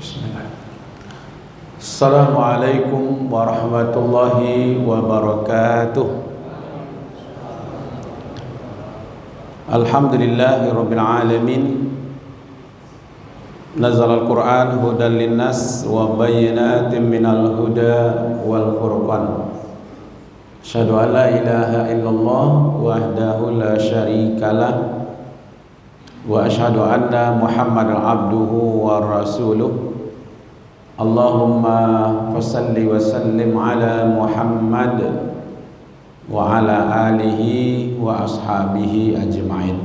Bismillah. Assalamualaikum warahmatullahi wabarakatuh. Alhamdulillahi rabbil alamin. Nazala al-Qur'an hudan linnas wa bayyinatin minal huda wal furqan. Asyhadu an la ilaha illallah wahdahu la syarikalah wa asyhadu anna Muhammadan abduhu wa rasuluh. Allahumma fassalli wa sallim ala Muhammad wa ala alihi wa ashabihi ajma'in.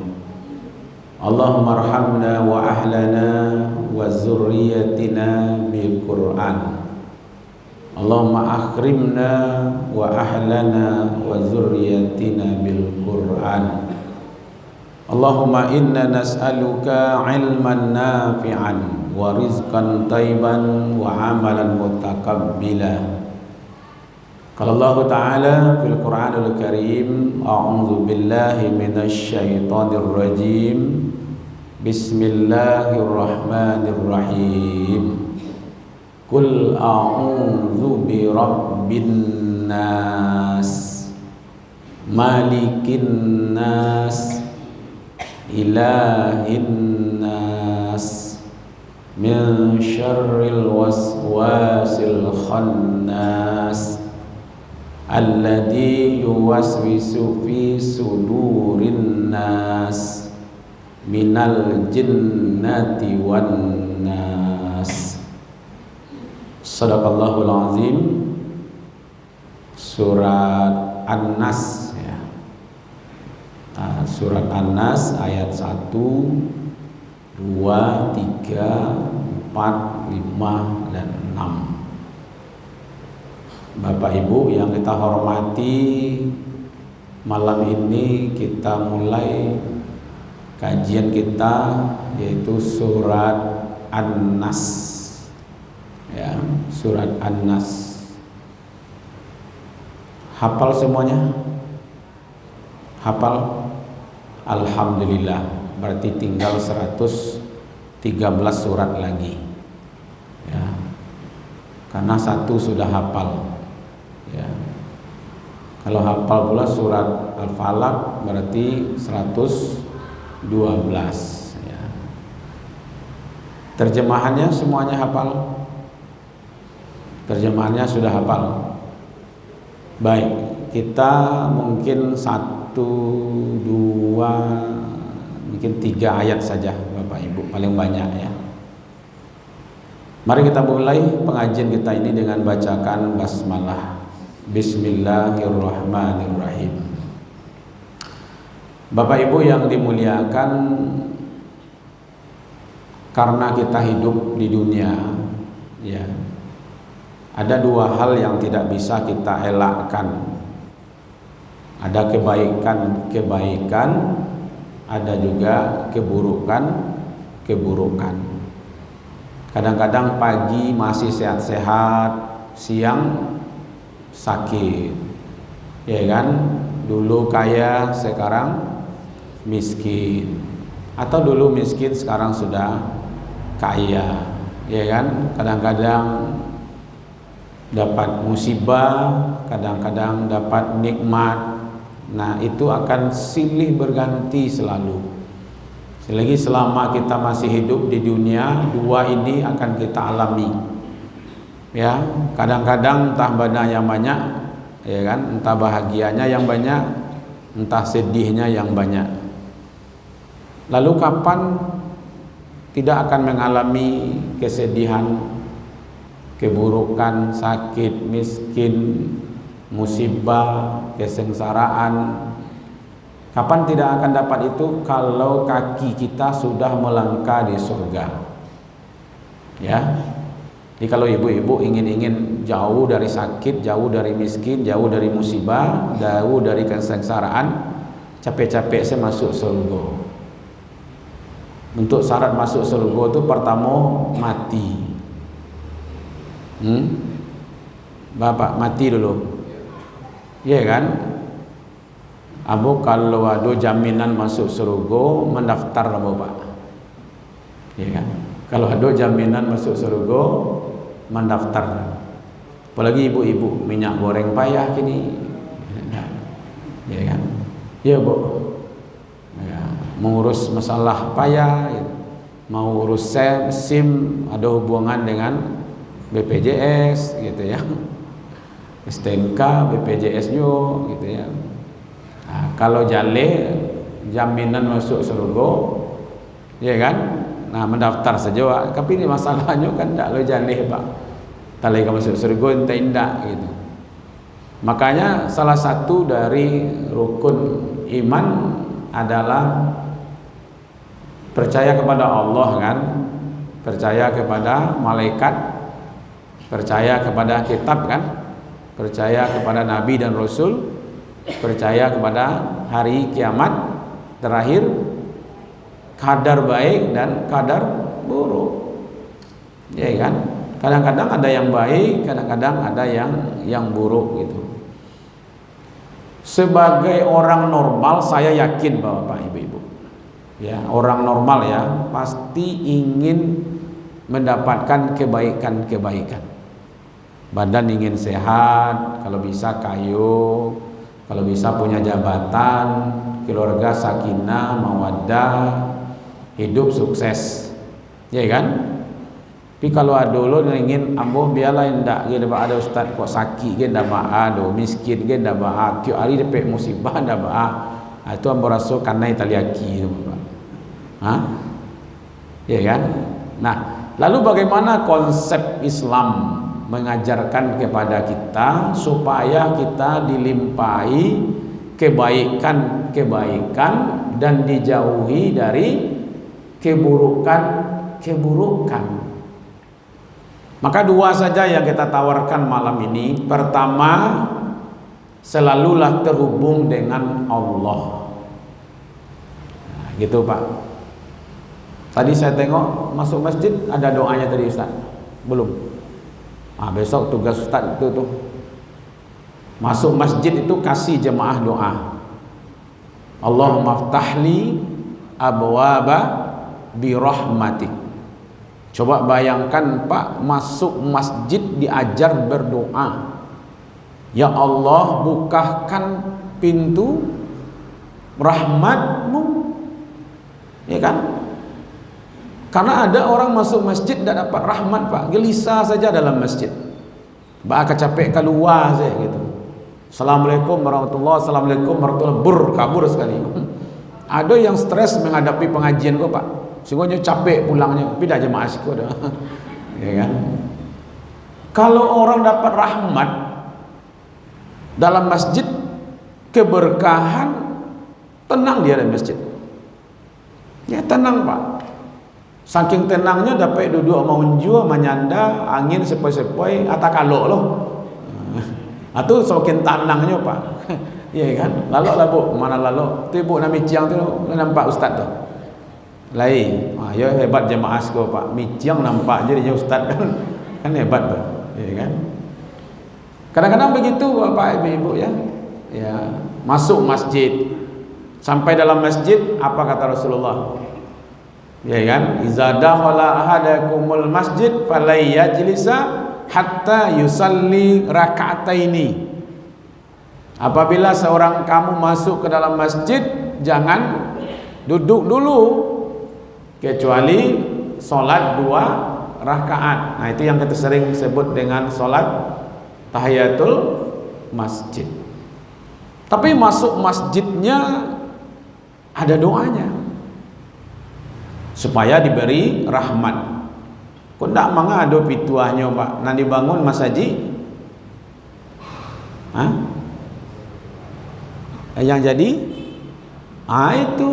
Allahumma arhamna wa ahlana wa zurriyatina bil Qur'an. Allahumma akhrimna wa ahlana wa zurriyatina bil Qur'an. Allahumma inna nas'aluka ilman nafi'an wa rizqan tayyiban wa amalan mutaqabbila. Qala Allah Ta'ala fil Qur'anil Karim, a'udzu billahi minasy syaithanir rajim. Bismillahirrahmanirrahim. Qul a'udzu bi rabbin nas, malikin nas, ilahin nas, min syarril waswasil khannas, alladzi yuwaswisu fi sudurin nas, minal jinnati wan nas. Shadaqallahul azim. Surat An-Nas ya. Surat An-Nas ayat 1, 2, 3, 4, 5 dan 6. Bapak Ibu yang kita hormati, malam ini kita mulai kajian kita yaitu surat An-Nas ya, surat An-Nas. Hafal semuanya? Hafal? Alhamdulillah. Berarti tinggal 113 surat lagi ya. Karena satu sudah hafal ya. Kalau hafal pula surat Al-Falaq berarti 112 ya. Terjemahannya semuanya hafal? Terjemahannya sudah hafal. Baik, kita mungkin 1, 2, mungkin 3 ayat saja Bapak Ibu, paling banyak ya. Mari kita mulai pengajian kita ini dengan bacakan basmalah. Bismillahirrahmanirrahim. Bapak Ibu yang dimuliakan, karena kita hidup di dunia ya, ada 2 hal yang tidak bisa kita elakkan. Ada kebaikan, ada juga keburukan. Kadang-kadang pagi masih sehat-sehat, siang sakit. Ya kan? Dulu kaya, sekarang miskin. Atau dulu miskin, sekarang sudah kaya. Ya kan? Kadang-kadang dapat musibah, kadang-kadang dapat nikmat. Nah, itu akan silih berganti selalu. Selagi selama kita masih hidup di dunia, 2 ini akan kita alami. Ya, kadang-kadang entah mana yang banyak, ya kan? Entah bahagianya yang banyak, entah sedihnya yang banyak. Lalu kapan tidak akan mengalami kesedihan, keburukan, sakit, miskin, musibah, kesengsaraan? Kapan tidak akan dapat itu? Kalau kaki kita sudah melangkah di surga ya. Jadi kalau ibu-ibu ingin jauh dari sakit, jauh dari miskin, jauh dari musibah, jauh dari kesengsaraan, capek-capek saya masuk surga. Untuk syarat masuk surga itu pertama mati. Bapak mati dulu ya kan? Abu kalau ada jaminan masuk surga, mendaftar lah Bapak ya kan? Kalau ada jaminan masuk surga, mendaftar. Apalagi ibu-ibu, minyak goreng payah kini. Ya kan? Ya Bu. Ya, mengurus masalah payah, ya. Mau urus SIM ada hubungan dengan BPJS gitu ya. STNK, BPJS juga gitu ya. Nah, kalau jaminan masuk surga, ya kan? Nah, mendaftar saja. Tapi ini masalahnya kan tak lo jaleh Pak. Talai kamu masuk surga ente indak gitu. Makanya salah satu dari rukun iman adalah percaya kepada Allah kan, percaya kepada malaikat, percaya kepada kitab kan, percaya kepada nabi dan rasul, percaya kepada hari kiamat terakhir, kadar baik dan kadar buruk. Ya kan? Kadang-kadang ada yang baik, kadang-kadang ada yang buruk gitu. Sebagai orang normal saya yakin Bapak Ibu-ibu, ya, orang normal ya pasti ingin mendapatkan kebaikan-kebaikan. Badan ingin sehat, kalau bisa kayu, kalau bisa punya jabatan, keluarga sakinah, mawaddah, hidup sukses, ya kan? Tapi kalau ada lo ingin ambo biarlah ndak dia ada ustaz kok sakit dia ndak ada miskin dia ndak tiap hari dapat musibah ndak itu ambo rasa kanai taliaki tu ya kan. Nah, lalu bagaimana konsep Islam mengajarkan kepada kita supaya kita dilimpahi kebaikan-kebaikan dan dijauhi dari keburukan. Maka dua saja yang kita tawarkan malam ini. Pertama, selalulah terhubung dengan Allah. Nah, gitu Pak. Tadi saya tengok masuk masjid ada doanya tadi Ustaz. Belum. Besok tugas Ustaz itu tuh. Masuk masjid itu kasih jemaah doa. Allahumma ftahli abwaba birahmatik. Coba bayangkan Pak, masuk masjid diajar berdoa. Ya Allah, bukakan pintu rahmat-Mu. Ya kan? Karena ada orang masuk masjid tidak dapat rahmat Pak, gelisah saja dalam masjid. Bah capek keluar saja gitu. Assalamualaikum warahmatullahi wabarakatuh, kabur sekali. Ada yang stres menghadapi pengajian kok Pak. Sehingga capek pulangnya, pindah jemaah siku dah. Ya kan? Kalau orang dapat rahmat dalam masjid, keberkahan, tenang dia di masjid. Ya tenang Pak. Saking tenangnya dapat duduk mau unjua, menyanda, angin sepoi-sepoi, atakalok loh. Atau semakin tenangnya Pak. Ya kan? Lalu lah Bu, mana lalu? Tu Bu nami ciang tu nampak ustaz tu. Lain, ya hebat jemaah sekolah Pak. Miciang nampak je dia ustaz kan hebat tu, ya kan? Kadang-kadang begitu Bapak Ibu ya. Ya, masuk masjid, sampai dalam masjid apa kata Rasulullah? Ya kan? Iza dakhala ahadakumul masjid falay yajlisa hatta yusalli raka'ataini. Apabila seorang kamu masuk ke dalam masjid, jangan duduk dulu kecuali solat 2 rakaat. Nah, itu yang kita sering sebut dengan solat tahiyatul masjid. Tapi masuk masjidnya ada doanya supaya diberi rahmat. Kok ndak mangado pituahnya Pak? Nanti bangun Mas Haji? Yang jadi? Itu.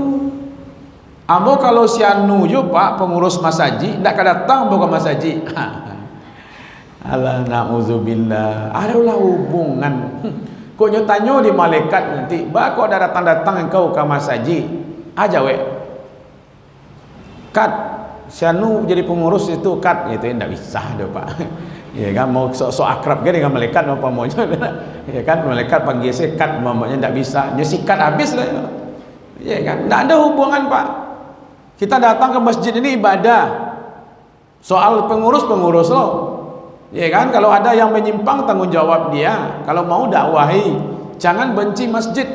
Ambo kalau si anu jo Pak pengurus Mas Haji ndak datang bukan Mas Haji. Alah nauzubillah. Adalah hubungan. Kok nyotanyo di malaikat nanti, ba kok ada datang-datang engkau ke Mas Haji. Aja we. Kat si anu jadi pengurus itu kat gitu ndak bisa do Pak. Ya kan mau sok akrab ke dengan malaikat apa maunya. Ya kan malaikat panggil saya kat mamanya ndak bisa. Dia sikat habis lah. Ya kan ndak ada hubungan Pak. Kita datang ke masjid ini ibadah. Soal pengurus lo, ya kan? Kalau ada yang menyimpang, tanggung jawab dia. Kalau mau dakwahi, jangan benci masjid,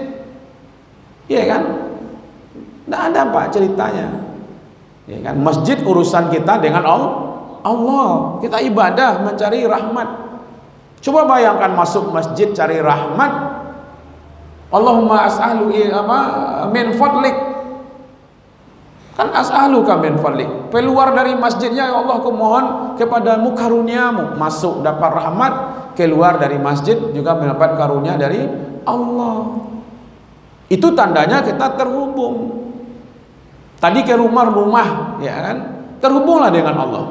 ya kan? Tidak ada Pak ceritanya, ya kan? Masjid urusan kita dengan Allah. Kita ibadah mencari rahmat. Coba bayangkan masuk masjid cari rahmat. Allahumma as'alu min fadlik. Kan as'aluka min fadlik. Keluar dari masjidnya, ya Allah, aku mohon kepadamu karuniamu. Masuk dapat rahmat, keluar dari masjid juga mendapat karunia dari Allah. Itu tandanya kita terhubung. Tadi ke rumah, ya kan? Terhubunglah dengan Allah.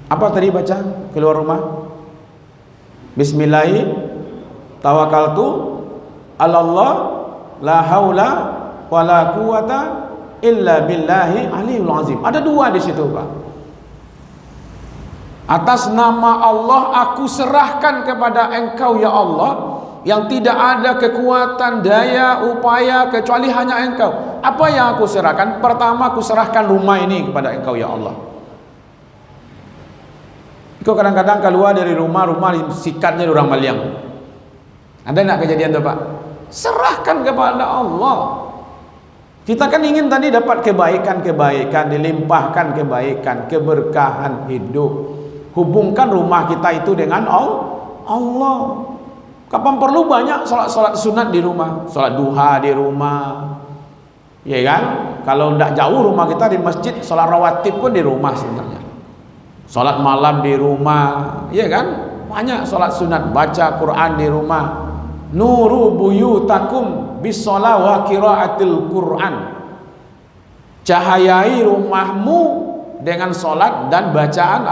Apa tadi baca keluar rumah? Bismillahi tawakkaltu 'alallah la haula wala quwata illa billahi aliyul azim. Ada dua di situ, Pak. Atas nama Allah aku serahkan kepada Engkau ya Allah, yang tidak ada kekuatan, daya, upaya kecuali hanya Engkau. Apa yang aku serahkan? Pertama, aku serahkan rumah ini kepada Engkau ya Allah. Kau kadang-kadang keluar dari rumah sikatnya orang Maliang. Ada nak kejadian tu Pak? Serahkan kepada Allah. Kita kan ingin tadi dapat kebaikan, dilimpahkan kebaikan, keberkahan hidup. Hubungkan rumah kita itu dengan Allah. Kapan perlu banyak salat sunat di rumah, salat duha di rumah, ya kan? Kalau tidak jauh rumah kita di masjid, salat rawatib pun di rumah sebenarnya. Salat malam di rumah, ya kan? Banyak salat sunat, baca Quran di rumah. Nuru buyutakum bisolah wa qiraatil Quran. Cahayai rumahmu dengan salat dan bacaan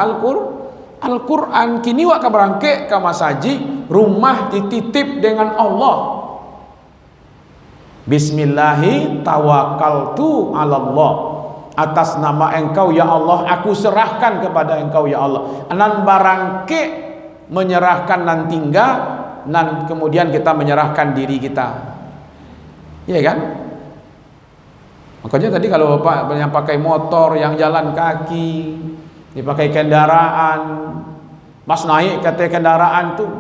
Al-Quran. Kini wak berangke ke masaji, rumah dititip dengan Allah. Bismillahi tawakkaltu 'alallah. Atas nama Engkau ya Allah aku serahkan kepada Engkau ya Allah. Nan barangke menyerahkan nan tinggal, nan kemudian kita menyerahkan diri kita, ya kan? Makanya tadi kalau Bapak yang pakai motor, yang jalan kaki, dipakai kendaraan, pas naik kata kendaraan tuh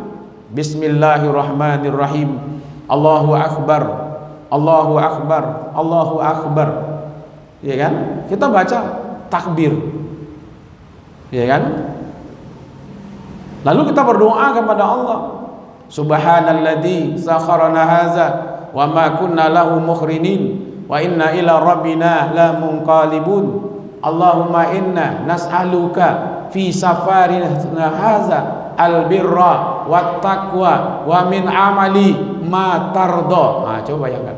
Bismillahirrahmanirrahim, Allahu Akbar, Allahu Akbar, Allahu Akbar, ya kan? Kita baca takbir, ya kan? Lalu kita berdoa kepada Allah, Subhanalladzi sakharana hadza wa ma kunna lahu mukhrinin wa inna ila rabbina lamunqalibun. Allahumma inna nas'aluka fi safarina hadza albirra wat taqwa wa min amali ma tarda. Nah, coba bayangkan.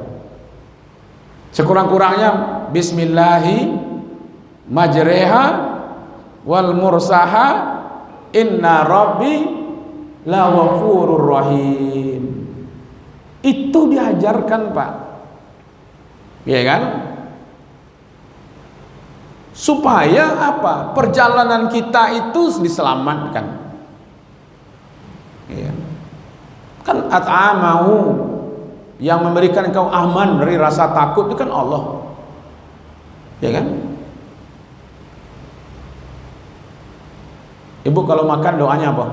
Sekurang-kurangnya bismillahi majreha wal mursaha inna rabbi la ghafurur rahim. Itu diajarkan Pak, ya kan? Supaya apa? Perjalanan kita itu diselamatkan, ya. Kan at'amahu, yang memberikan engkau aman dari rasa takut itu kan Allah, ya kan? Ibu kalau makan doanya apa?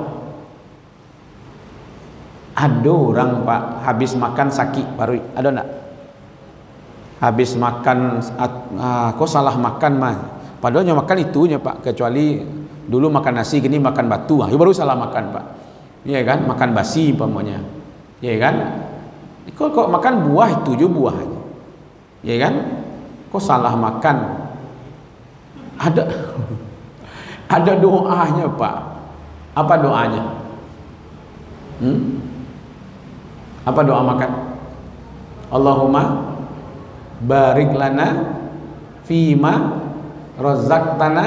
Ada orang Pak habis makan sakit baru, ada enggak? Habis makan kok salah makan mah. Padahal makan itunya Pak, kecuali dulu makan nasi, gini makan batu, ya baru salah makan Pak. Iya kan? Makan basi umpamanya. Iya kan? Kok makan buah itu juga buah aja. Iya kan? Kok salah makan? Ada doanya Pak. Apa doanya? Apa doa makan? Allahumma barik lana fima razaqtana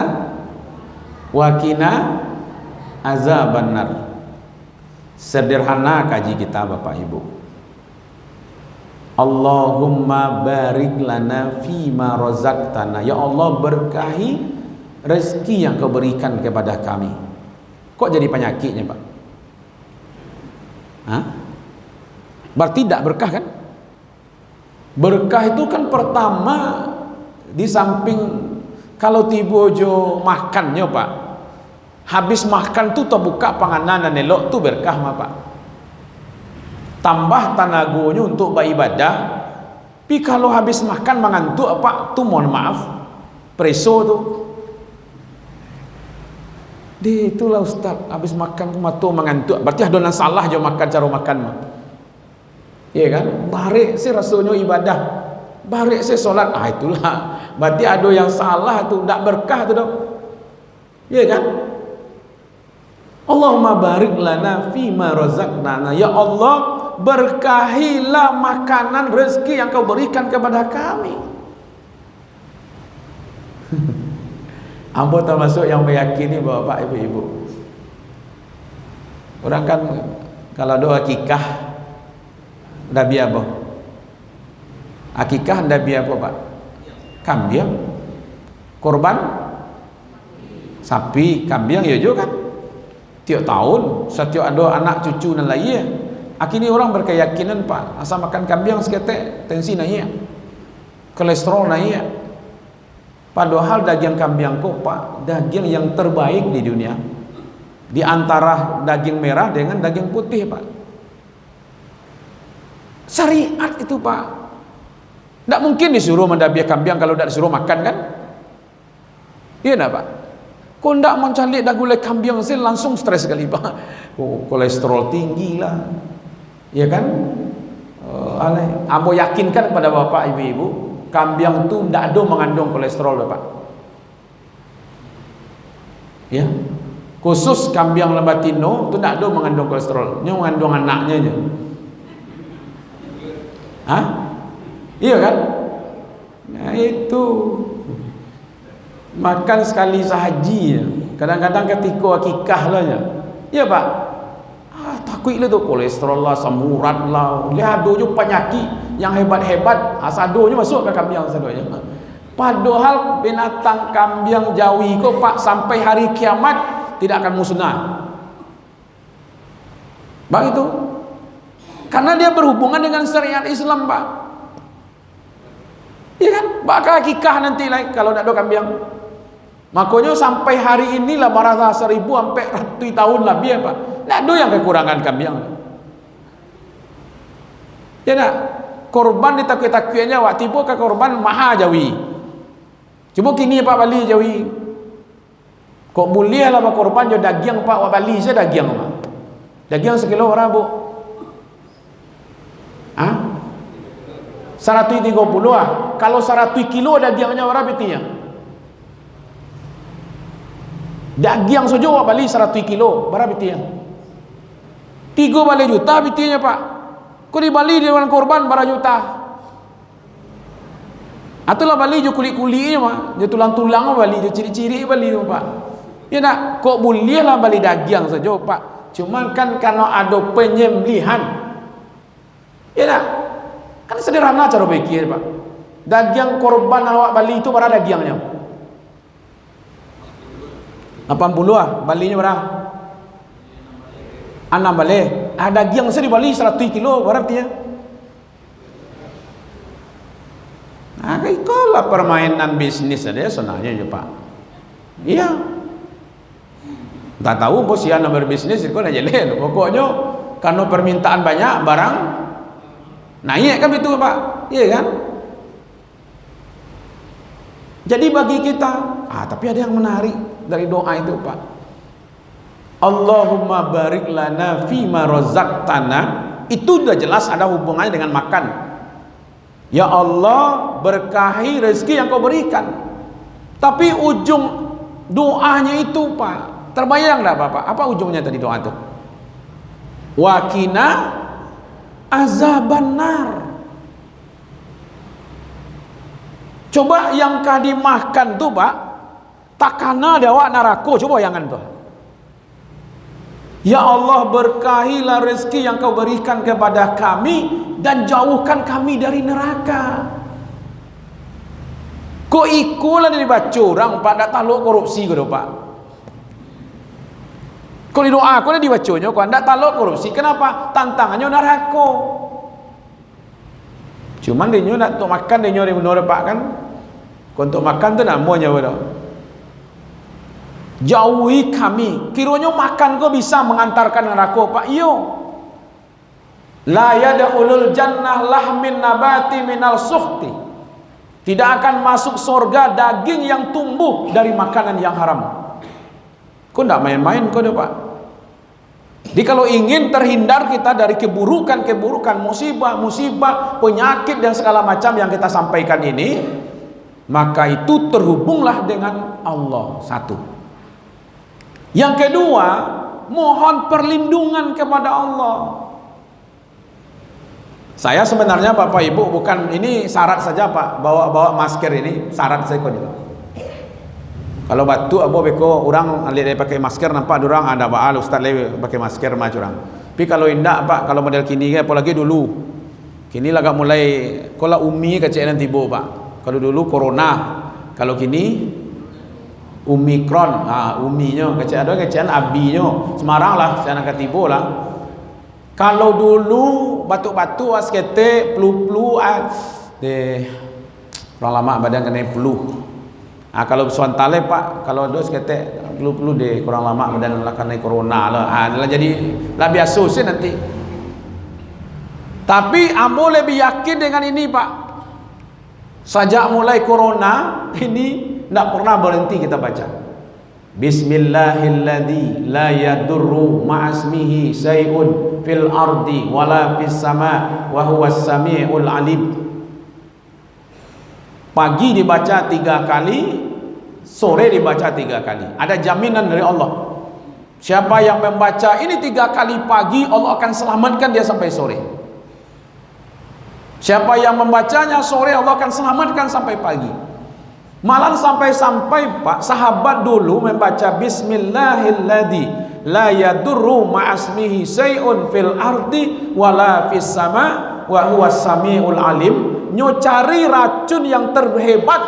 wa qina azabannar. Sederhana kaji kita Bapak Ibu. Allahumma barik lana fima razaqtana. Ya Allah, berkahi rezeki yang Kau berikan kepada kami. Kok jadi penyakitnya Pak? Hah? Berarti tidak berkah kan? Berkah itu kan pertama, di samping Kalau tiba jo makannya Pak, habis makan tuh terbuka panganan dan elok tuh berkah mah Pak. Tambah tenaganya untuk beribadah. Tapi kalau habis makan mengantuk apa tuh, mohon maaf, preso tuh. Itulah Ustaz, habis makan kumatu mengantuk. Berarti ada salah jo makan cara makan mah. Iya kan? Barik sih rasanya ibadah. Barik sih solat. Itulah. Berarti ada yang salah tuh, ndak berkah tuh dong. Iya kan? Allahumma barik lana fima razaqnana. Ya Allah, berkahilah makanan rezeki yang kau berikan kepada kami. Ambo termasuk yang meyakini Bapak Ibu-ibu. Orang kan kalau doa akikah Nabi apa? Akikah Nabi apa Pak? Kambing, korban, sapi, kambing ya juga kan. Tiap tahun setiap ada anak cucu dan lain. Akhirnya orang berkeyakinan Pak, asal makan kambing seketek tensi naik, kolesterol naik. Padahal daging kambing kok Pak, daging yang terbaik di dunia. Di antara daging merah dengan daging putih Pak. Syariat itu Pak. Tidak mungkin disuruh mendabiah kambing kalau tidak disuruh makan kan? Iya enggak Pak? Kok tidak mencari dagulai kambing sih langsung stres sekali Pak. Kolesterol tinggi lah. Iya kan? Ambo yakinkan kepada Bapak Ibu-ibu, kambing itu tidak ada mengandung kolesterol Bapak. Ya. Khusus kambing Lambatino itu tidak ada mengandung kolesterol. Ini mengandung anaknya aja. Hah? Iya kan? Nah itu makan sekali sahaji. Kadang-kadang ketika akikah lah ya. Iya Pak. Takut lah tu kolesterol lah, samurat lah. Lihat dojo penyakit yang hebat-hebat. Asadonya masuk ke kambing asadonya. Padahal binatang kambing Jawi kok Pak sampai hari kiamat tidak akan musnah. Begitu. Karena dia berhubungan dengan syariat Islam Pak. Iya kan? Bakal akikah nanti lah kalau tidak ada kambing. Makanya sampai hari ini lah marah 1000 sampai ratus tahun lebih ya Pak. Tidak ada yang kekurangan kambing. Ya nak? Korban ditakut-takutnya waktu itu ke korban maha Jawi. Cuma kini Pak Bali Jawi. Kok boleh lah Pak korban jo daging Pak Wak Bali saya daging Pak. Daging sekilo berapa Bu? Hah? 130 ah. Kalau 100 kilo dagingnya berapa betinya? Daging saja Wak Bali 100 kilo berapa betinya? 3 balik juta betinya Pak. Kau di Bali di orang korban berapa juta? Atulah Bali jo kulit-kulitnya mah, jo tulang-tulang Bali, jo ciri-ciri Bali tu Pak. Ya nak, kok boleh lah Bali daging saja Pak. Cuman kan karena ada penyembelihan. Ya nak, kan sederhana cara pikir Pak. Daging korban awak Bali itu berapa dagingnya? 80 ah, Balinya berapa? 6 balik. Daging saya di Bali 100 kilo berapa dia? Nah, itulah permainan bisnis saja sebenarnya ya Pak. Iya. Tak tahu bos yang berbisnis itu aja lain. Pokoknya karena permintaan banyak barang naik kan itu Pak. Iya kan? Jadi bagi kita, tapi ada yang menarik dari doa itu Pak. Allahumma barik lana fima razaqtana. Itu sudah jelas ada hubungannya dengan makan. Ya Allah, berkahi rezeki yang kau berikan. Tapi ujung doanya itu Pak, terbayang tak Bapak? Apa ujungnya tadi doa itu? Waqina azabannar. Coba yang kau dimakan tuh Pak, takana dewa neraka. Coba bayangan tuh. Ya Allah, berkahilah rezeki yang kau berikan kepada kami dan jauhkan kami dari neraka. Kok ikulah dibaca orang Pak, tak taluk korupsi ke Pak. Kalau doa aku dibacanya kok tak taluk korupsi. Kenapa? Tantangannya neraka. Cuman dia nak untuk makan dia nyori menurut Pak kan. Untuk makan tu namanya apa? Jauhi kami. Kiranya makan kau bisa mengantarkan neraka, Pak. Iyo. La yadkhulul jannah lahmin nabati minal suhti. Tidak akan masuk surga daging yang tumbuh dari makanan yang haram. Kau tidak main-main kau dah, Pak. Jadi kalau ingin terhindar kita dari keburukan-keburukan, musibah-musibah, penyakit dan segala macam yang kita sampaikan ini, maka itu terhubunglah dengan Allah. Satu. Yang kedua, mohon perlindungan kepada Allah. Saya sebenarnya Bapak Ibu bukan ini syarat saja, Pak. Bawa masker ini syarat saya kok juga. Kalau batu abo beko orang lihat pakai masker nampak orang ada baal ustaz le pakai masker macam orang. Tapi kalau indak, Pak, kalau model kini apalagi dulu. Kini lagak mulai kalau umi kecil nanti tibo, Pak. Kalau dulu corona, kalau kini Omicron, uminya kecil ada kecil abinya. Semarang lah saya nak tibo lah. Kalau dulu batuk-batuk askete flu-flu deh orang lama badan kena flu. Kalau suantale, Pak, kalau dos kete flu deh kurang lama badan kena corona lah. Jadi lah biasa sih nanti. Tapi ambo lebih yakin dengan ini, Pak. Sejak mulai corona ini tidak pernah berhenti kita baca. Bismillahilladzi la yadurru ma'asmihi syai'un fil ardi wala fis sama' wa huwas sami'ul alim. Pagi dibaca 3 kali, sore dibaca 3 kali. Ada jaminan dari Allah. Siapa yang membaca ini 3 kali pagi, Allah akan selamatkan dia sampai sore. Siapa yang membacanya sore, Allah akan selamatkan sampai pagi. Malah sampai-sampai, Pak, sahabat dulu membaca Bismillahilladzi la yadurru ma'asmihi syai'un fil ardi wala fis sama' wa huwas sami'ul alim. Nyo cari racun yang terhebat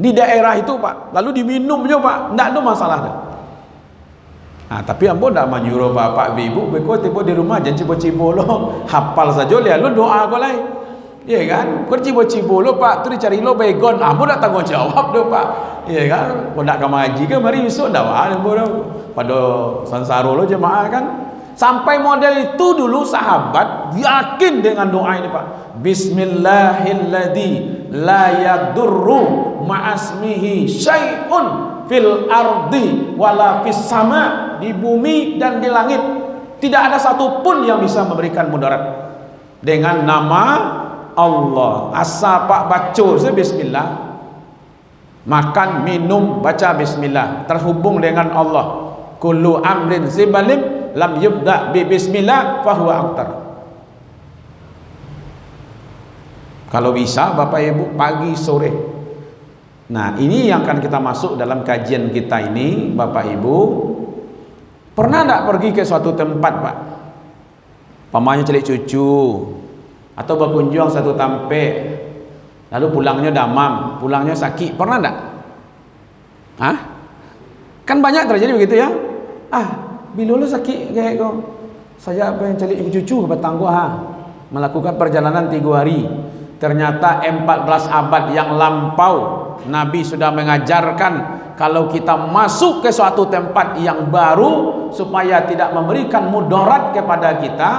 di daerah itu, Pak, lalu diminumnya, Pak, tidak ada masalah dah. Tapi ambo tidak menyuruh bapak ibu beko tiba di rumah jangan cibo-cibo lo, hafal saja lihat lo doa kau lai, iya kan? Kau cibo-cibo lo, Pak, tu dicari lo baygon, ambo tidak tanggung jawab do, Pak, iya kan? Kau tidak kemaji ke mari besok dah, ambo dah pada sansaro lo jemaah kan. Sampai model itu dulu sahabat yakin dengan doa ini, Pak. Bismillahilladzi la yadurru ma'asmihi syai'un fil ardi wala fis sama', di bumi dan di langit tidak ada satupun yang bisa memberikan mudarat dengan nama Allah. Asa Pak baca bismillah, makan minum baca bismillah, terhubung dengan Allah. Kullu amrin zibalim lam yubda bi bismillah fahuwa aktar. Kalau bisa Bapak Ibu pagi sore. Nah, ini yang akan kita masuk dalam kajian kita ini, Bapak Ibu. Pernah tidak pergi ke suatu tempat, Pak? Pamannya celik cucu atau berkunjung satu tampek, lalu pulangnya damam, pulangnya sakit. Pernah tidak? Kan banyak terjadi begitu ya. Bila lo sakit kayak kau, saya pengen celik cucu ke petang gua, melakukan perjalanan 3 hari. Ternyata 14 abad yang lampau Nabi sudah mengajarkan kalau kita masuk ke suatu tempat yang baru supaya tidak memberikan mudarat kepada kita,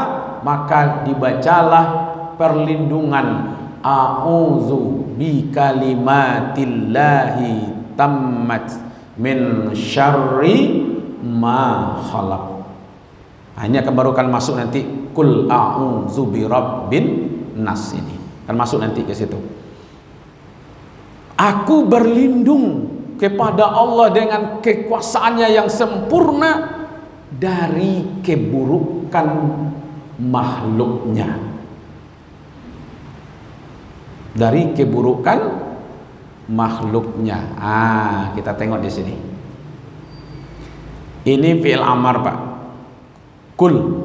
maka dibacalah perlindungan a'udzu bi kalimatillahi tammat min syarri ma khalaq. Hanya kebarukan masuk nanti kul a'udzu bi rabbin nas, ini kan masuk nanti ke situ. Aku berlindung kepada Allah dengan kekuasaannya yang sempurna dari keburukan makhluknya. Dari keburukan makhluknya. Kita tengok di sini. Ini fi'il amar, Pak. Kul.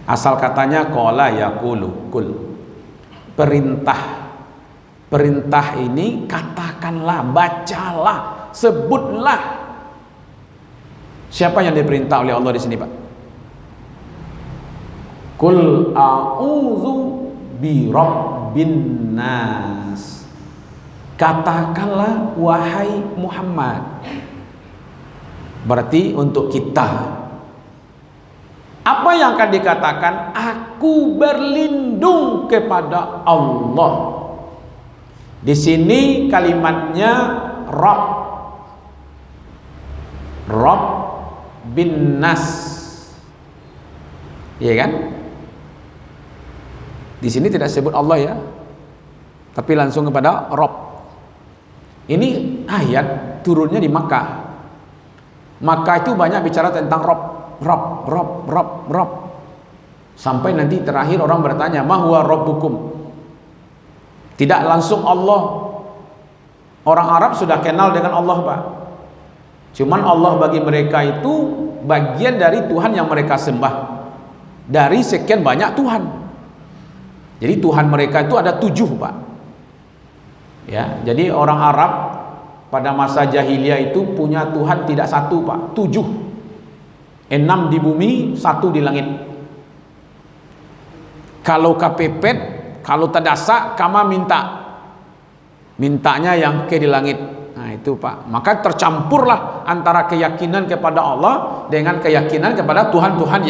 Asal katanya qala yaqulu, kul. Perintah ini katakanlah, bacalah, sebutlah. Siapa yang diperintah oleh Allah di sini, Pak? Kul a'udzu bi rabbin nas. Katakanlah wahai Muhammad. Berarti untuk kita, apa yang akan dikatakan? Aku berlindung kepada Allah. Di sini kalimatnya Rabb, Rabb bin Nas, iya kan? Di sini tidak sebut Allah ya, tapi langsung kepada Rabb. Ini ayat turunnya di Makkah. Makkah itu banyak bicara tentang Rabb, Rabb, Rabb, Rabb, Rabb. Sampai nanti terakhir orang bertanya, "Ma huwa rabbukum?" Tidak langsung Allah. Orang Arab sudah kenal dengan Allah, Pak. Cuman Allah bagi mereka itu bagian dari Tuhan yang mereka sembah. Dari sekian banyak Tuhan. Jadi Tuhan mereka itu ada 7, Pak. Ya, jadi orang Arab pada masa jahiliyah itu punya Tuhan tidak 1, Pak, 7. 6 di bumi, 1 di langit. Kalau kepepet, kalau tadasak, kama mintanya yang ke di langit. Nah itu, Pak. Maka tercampurlah antara keyakinan kepada Allah dengan keyakinan kepada Tuhan-Tuhan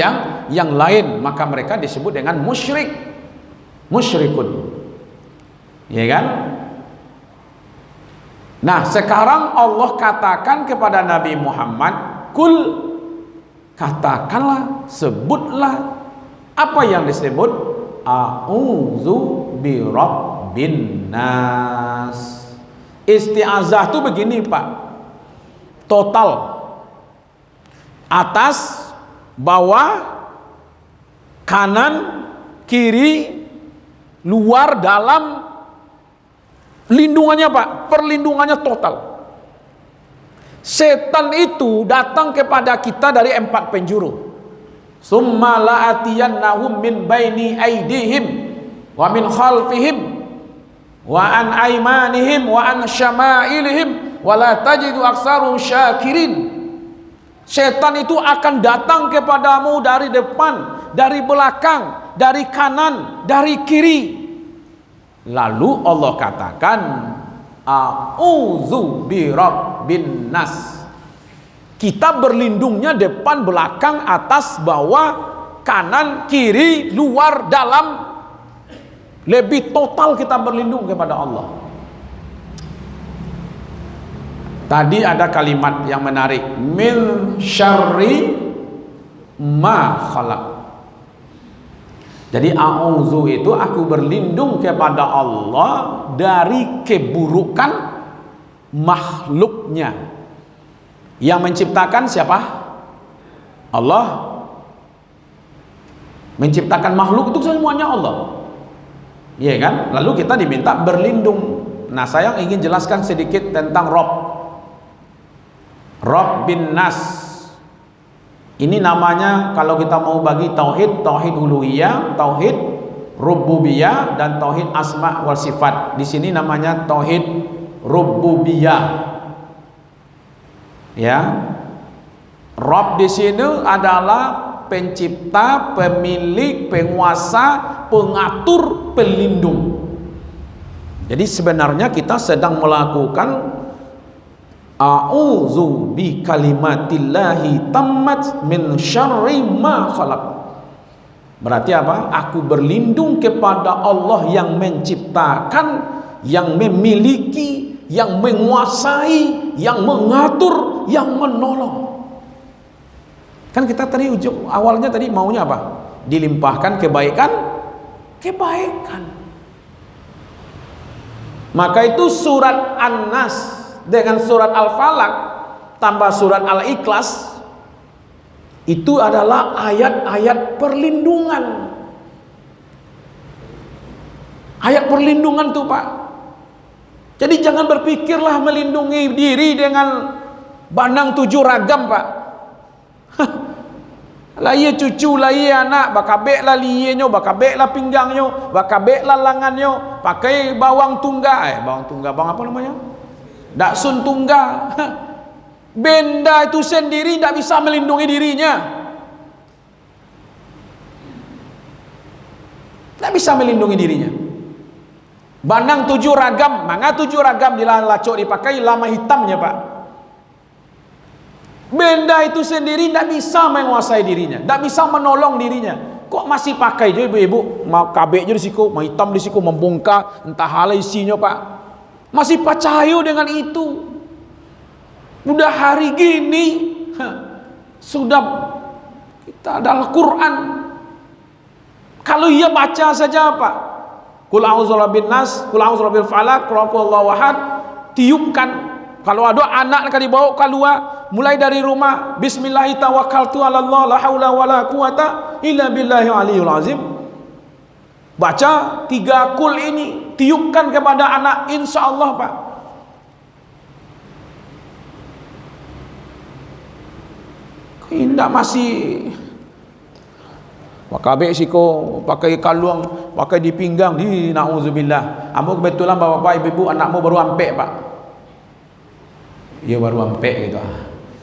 yang lain. Maka mereka disebut dengan musyrik, musyrikun, ya kan? Nah sekarang Allah katakan kepada Nabi Muhammad, kul, katakanlah, sebutlah. Apa yang disebut? A'udzu birabbin nas. Isti'azah itu begini, Pak, total, atas, bawah, kanan, kiri, luar, dalam, lindungannya, Pak, perlindungannya total. Setan itu datang kepada kita dari 4 penjuru. Summa la'atiyannahum min baini aidihim wa min khalfihim wa an aymanihim wa an syama'ilihim wa la tajidu aktsaruhum syakirin. Setan itu akan datang kepadamu dari depan, dari belakang, dari kanan, dari kiri. Lalu Allah katakan, a'udzu birabbin nas. Kita berlindungnya depan, belakang, atas, bawah, kanan, kiri, luar, dalam. Lebih total kita berlindung kepada Allah. Tadi ada kalimat yang menarik, min syarri ma khalaq. Jadi a'udzu itu aku berlindung kepada Allah dari keburukan makhluknya. Yang menciptakan siapa? Allah. Menciptakan makhluk itu semuanya Allah. Iya kan? Lalu kita diminta berlindung. Nah, saya ingin jelaskan sedikit tentang Rabb. Rabb bin Nas. Ini namanya kalau kita mau bagi tauhid, tauhid uluhiyah, tauhid rububiyah, dan tauhid asma wal sifat. Di sini namanya tauhid rububiyah. Ya, Rabb di sini adalah pencipta, pemilik, penguasa, pengatur, pelindung. Jadi sebenarnya kita sedang melakukan a'udzu bi kalimatillahi tammat min syarri ma khalaq. Berarti apa? Aku berlindung kepada Allah yang menciptakan, yang memiliki, yang menguasai, yang mengatur, yang menolong. Kan kita tadi awalnya tadi maunya apa? Dilimpahkan kebaikan. Maka itu surat An-Nas dengan surat Al-Falaq tambah surat Al-Ikhlas itu adalah ayat-ayat perlindungan. Ayat perlindungan tuh, Pak. Jadi jangan berpikirlah melindungi diri dengan bandang 7 ragam, Pak. Lah iya cucu, lah iya anak, bakabek lah liyenyo, bakabek lah pinggangnya, bakabek lah langannya, pakai bawang tungga, bawang apa namanya? Daksun tungga. Benda itu sendiri tidak bisa melindungi dirinya. Tidak bisa melindungi dirinya. Banang 7 ragam, manga 7 ragam di lacok dipakai lama hitamnya Pak. Benda itu sendiri tidak bisa menguasai dirinya, tidak bisa menolong dirinya. Kok masih pakai je ibu-ibu? Mau kabek je di siku, mau hitam di siku, membongkar, entah hal isinya Pak. Masih percaya dengan itu. Udah hari gini, sudah kita ada Al-Quran. Kalau ia baca saja Pak, Qul a'udzu birabbin nas, Qul a'udzu birabbil falaq, Qul huwallahu ahad, tiupkan. Kalau ada anak akan dibawa keluar, mulai dari rumah, bismillahi tawakkaltu 'alallah la haula wala quwata illa billahi aliyul azim. Baca 3 kul ini, tiupkan kepada anak, insyaallah Pak. Tidak masih Wakabe siko pakai kalung, pakai di pinggang, di nauzubillah. Ambo kebetulan bapak-bapak, ibu-ibu, anakmu baru ampek Pak. Dia baru ampek gitu.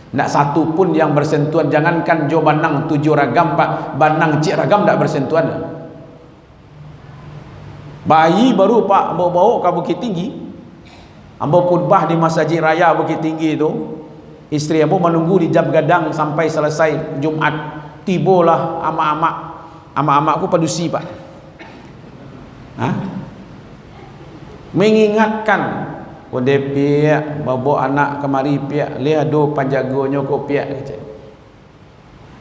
Tidak satu pun yang bersentuhan. Jangankan jo banang 7 ragam Pak, banang cik ragam tidak bersentuhan. Bayi baru Pak, ambo bawa ke Bukit Tinggi. Ambo khutbah di Masjid Raya Bukit Tinggi itu. Istri ambo menunggu di jam gadang sampai selesai Jumat. Tibolah ama-ama aku padusi Pak. Mengingatkan kode pihak bawa anak kemari pihak lihat do panjagonya ko pihak kece.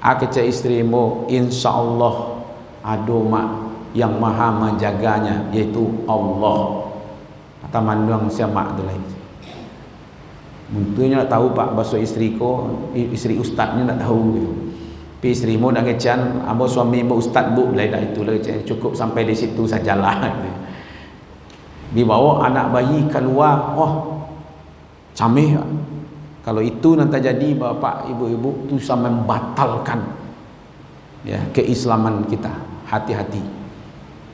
Kece istrimu insyaallah ado mak yang maha menjaganya yaitu Allah. Kata mandang siapa tu lain. Muntunya nak tahu Pak bahasa istriku, istri ustaznya nak tahu gitu. Pi istrimu nak ngecan, ambo suami ambo ustaz bu, lain dah itulah cukup sampai di situ sajalah. Dibawa anak bayi keluar, oh camih. Kalau itu nanti jadi bapak ibu-ibu itu sampai membatalkan ya keislaman kita. Hati-hati.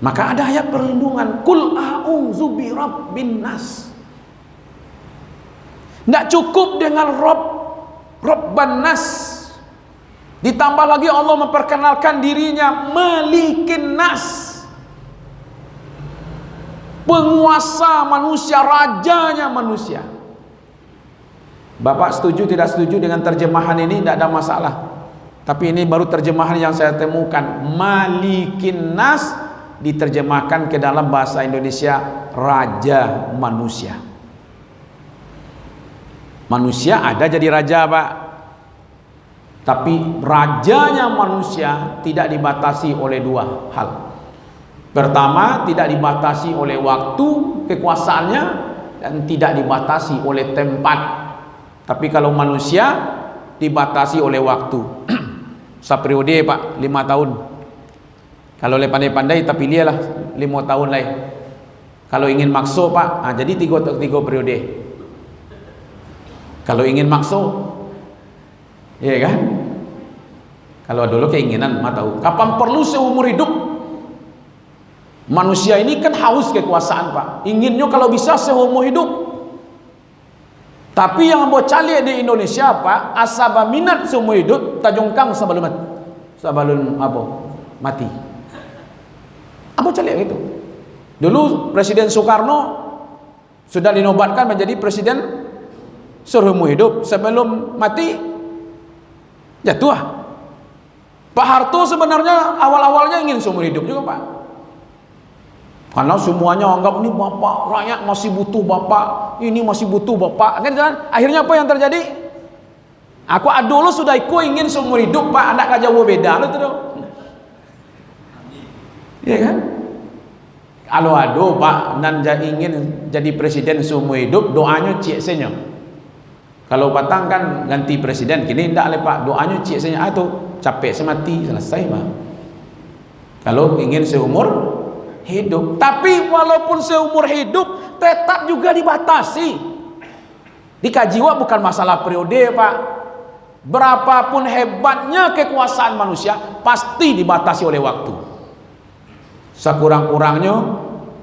Maka ada ayat perlindungan, Qul a'udzu birabbin nas. Tidak cukup dengan Rabban nas. Ditambah lagi Allah memperkenalkan dirinya Malikin nas, penguasa manusia, rajanya manusia. Bapak setuju tidak setuju dengan terjemahan ini? Tidak ada masalah. Tapi ini baru terjemahan yang saya temukan. Malikin nas diterjemahkan ke dalam bahasa Indonesia raja manusia. Manusia ada jadi raja Pak, tapi rajanya manusia tidak dibatasi oleh 2 hal. Pertama, tidak dibatasi oleh waktu kekuasaannya, dan tidak dibatasi oleh tempat. Tapi kalau manusia dibatasi oleh waktu. Saperiode Pak, 5 tahun. Kalau le pandai-pandai tapi dia lah 5 tahun lain. Kalau ingin makso Pak, jadi 3 periode. Kalau ingin makso, ya kan? Kalau dulu keinginan, tahu. Kapan perlu seumur hidup? Manusia ini kan haus kekuasaan Pak. Inginnya kalau bisa seumur hidup. Tapi yang mau cari di Indonesia Pak, asaba minat seumur hidup, tajongkang sebelum mati. Apa cari gitu? Dulu Presiden Soekarno sudah dinobatkan menjadi presiden seumur hidup, sebelum mati jatuh. Pak Harto sebenarnya awal-awalnya ingin seumur hidup juga Pak, karena semuanya anggap ini bapak, rakyat masih butuh bapak, ini masih butuh bapak kan. Akhirnya apa yang terjadi? Aku dulu sudah ingin seumur hidup Pak, anak jauh beda loh tuh. Iya kan? Kalau Pak nan ingin jadi presiden seumur hidup, doanya cik senya. Kalau batang kan ganti presiden, kini tidak le Pak, doanya cik senya tuh capek semati selesai Pak. Kalau ingin seumur hidup, tapi walaupun seumur hidup tetap juga dibatasi. Dikaji bukan masalah periode Pak. Berapapun hebatnya kekuasaan manusia pasti dibatasi oleh waktu. Sekurang-kurangnya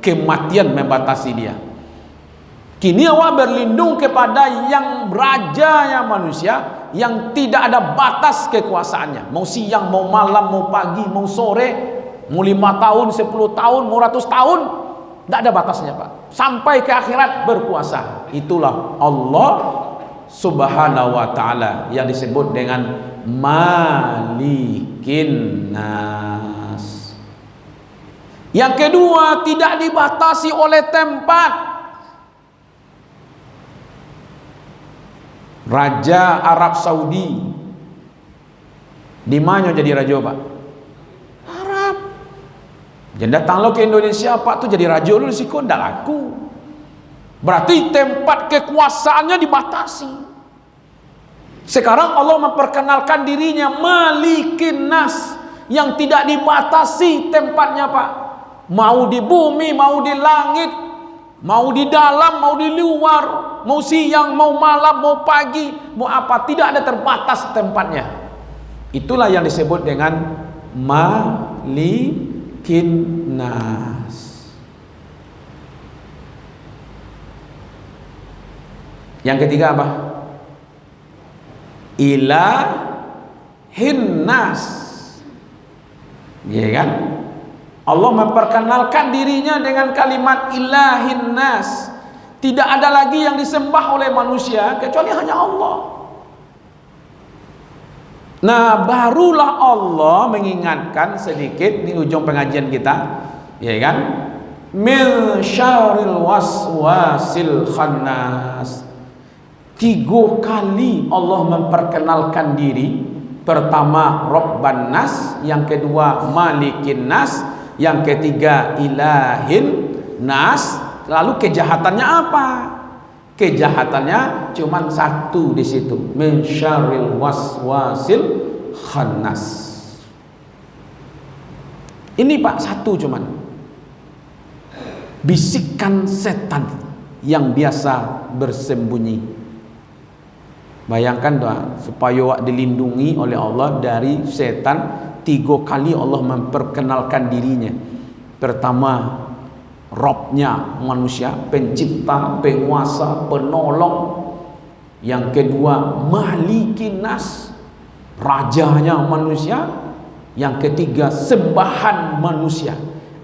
kematian membatasi dia. Kini awak berlindung kepada yang rajanya manusia, yang tidak ada batas kekuasaannya. Mau siang, mau malam, mau pagi, mau sore, mau 5 tahun, 10 tahun, mau 100 tahun, tidak ada batasnya Pak, sampai ke akhirat berkuasa. Itulah Allah Subhanahu wa ta'ala yang disebut dengan Malikin Nas. Yang kedua, tidak dibatasi oleh tempat. Raja Arab Saudi di mana jadi raja Pak? Arab. Jadi datang lo ke Indonesia Pak tuh jadi raja lu risiko ndak laku. Berarti tempat kekuasaannya dibatasi. Sekarang Allah memperkenalkan dirinya Malikin Nas, yang tidak dibatasi tempatnya Pak. Mau di bumi, mau di langit, mau di dalam, mau di luar, mau siang, mau malam, mau pagi, mau apa, tidak ada terbatas tempatnya. Itulah yang disebut dengan Malikin Nas. Yang ketiga apa? Ilahin Nas. Ya kan? Allah memperkenalkan dirinya dengan kalimat Ilahin Nas. Tidak ada lagi yang disembah oleh manusia kecuali hanya Allah. Nah, barulah Allah mengingatkan sedikit di ujung pengajian kita, ya kan? Min syarril waswasil khannas. 3 kali Allah memperkenalkan diri. Pertama Rabban Nas, yang kedua Malikin Nas, yang ketiga Ilahin Nas. Lalu kejahatannya apa? Kejahatannya cuma satu di situ, min syarril waswasil khannas. Ini Pak, satu cuman bisikan setan yang biasa bersembunyi. Bayangkan doa supaya dilindungi oleh Allah dari setan. 3 kali Allah memperkenalkan dirinya. Pertama Robnya manusia, pencipta, penguasa, penolong. Yang kedua Malikin Nas, rajanya manusia. Yang ketiga sembahan manusia.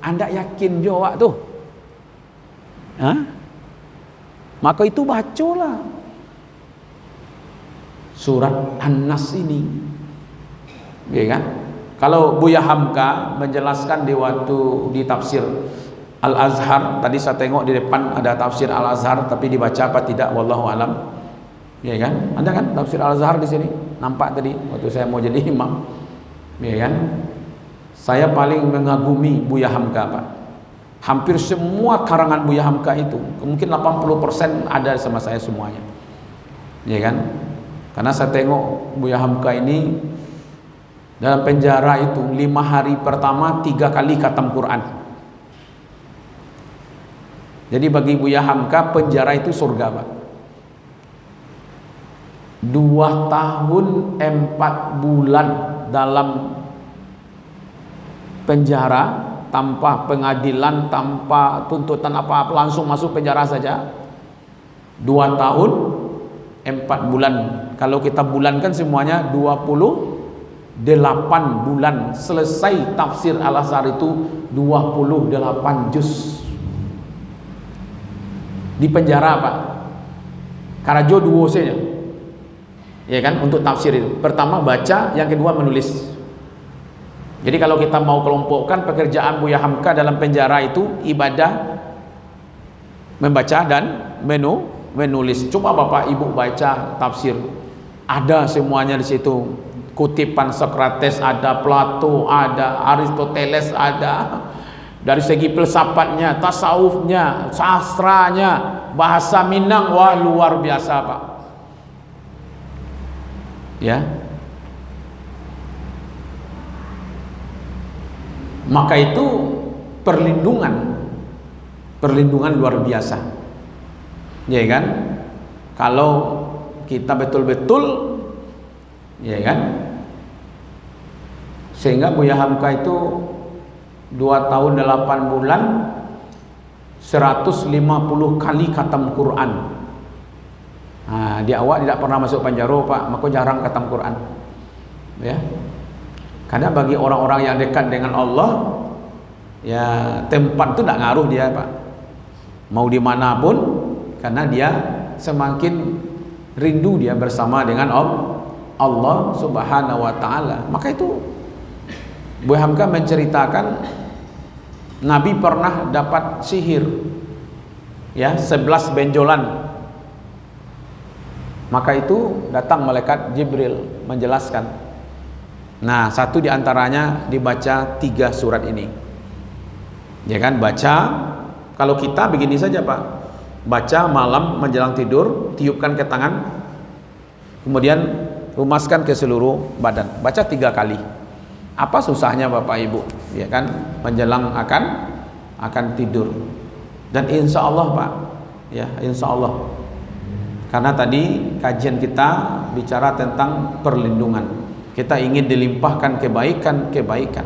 Anda yakin jawab tuh? Hah? Maka itu bacalah surat An-Nas ini, ya kan? Kalau Buya Hamka menjelaskan di waktu di tafsir Al-Azhar, tadi saya tengok di depan ada tafsir Al-Azhar, tapi dibaca apa tidak wallahu alam, ya kan? Ada kan tafsir Al-Azhar di sini? Nampak tadi waktu saya mau jadi imam, ya kan? Saya paling mengagumi Buya Hamka Pak. Hampir semua karangan Buya Hamka itu, mungkin 80% ada sama saya semuanya, ya kan? Karena saya tengok Buya Hamka ini dalam penjara itu 5 hari pertama 3 kali khatam Quran. Jadi bagi Buya Hamka penjara itu surga Pak. 2 tahun 4 bulan dalam penjara tanpa pengadilan, tanpa tuntutan apa-apa, langsung masuk penjara saja. 2 tahun 4 bulan. Kalau kita bulankan semuanya 28 bulan. Selesai tafsir Al-Azhar itu 28 juz. Di penjara Pak. Karajo duosenya. Ya kan, untuk tafsir itu. Pertama baca, yang kedua menulis. Jadi kalau kita mau kelompokkan pekerjaan Buya Hamka dalam penjara itu ibadah, membaca dan menulis. Coba Bapak Ibu baca tafsir, ada semuanya di situ. Kutipan Sokrates ada, Plato ada, Aristoteles ada. Dari segi filsafatnya, tasawufnya, sastranya, bahasa Minang, wah luar biasa Pak. Ya. Maka itu perlindungan luar biasa. Ya kan? Kalau kita betul-betul, ya kan? Sehingga Buya Hamka itu 2 tahun 8 bulan 150 kali khatam Quran. Nah, di awal tidak pernah masuk penjara Pak, maka jarang khatam Quran. Ya. Karena bagi orang-orang yang dekat dengan Allah, ya tempat itu tidak ngaruh dia Pak. mau dimanapun, karena dia semakin rindu dia bersama dengan Allah Subhanahu wa Ta'ala. Maka itu Buya Hamka menceritakan Nabi pernah dapat sihir, ya, 11 benjolan. Maka itu datang malaikat Jibril menjelaskan. Nah, satu diantaranya dibaca 3 surat ini, ya kan, baca. Kalau kita begini saja Pak, baca malam menjelang tidur, tiupkan ke tangan, kemudian rumaskan ke seluruh badan, baca 3 kali. Apa susahnya Bapak Ibu, ya kan, menjelang akan tidur. Dan insya Allah Pak, ya insya Allah, karena tadi kajian kita bicara tentang perlindungan. Kita ingin dilimpahkan kebaikan-kebaikan.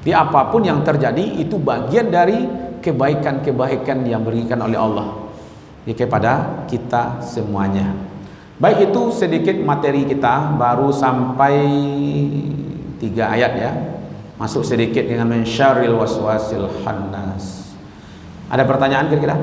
Di apapun yang terjadi, itu bagian dari kebaikan-kebaikan yang diberikan oleh Allah ya, kepada kita semuanya. Baik, itu sedikit materi kita, baru sampai 3 ayat ya. Masuk sedikit dengan min syarril waswasil khannas. Ada pertanyaan kira-kira?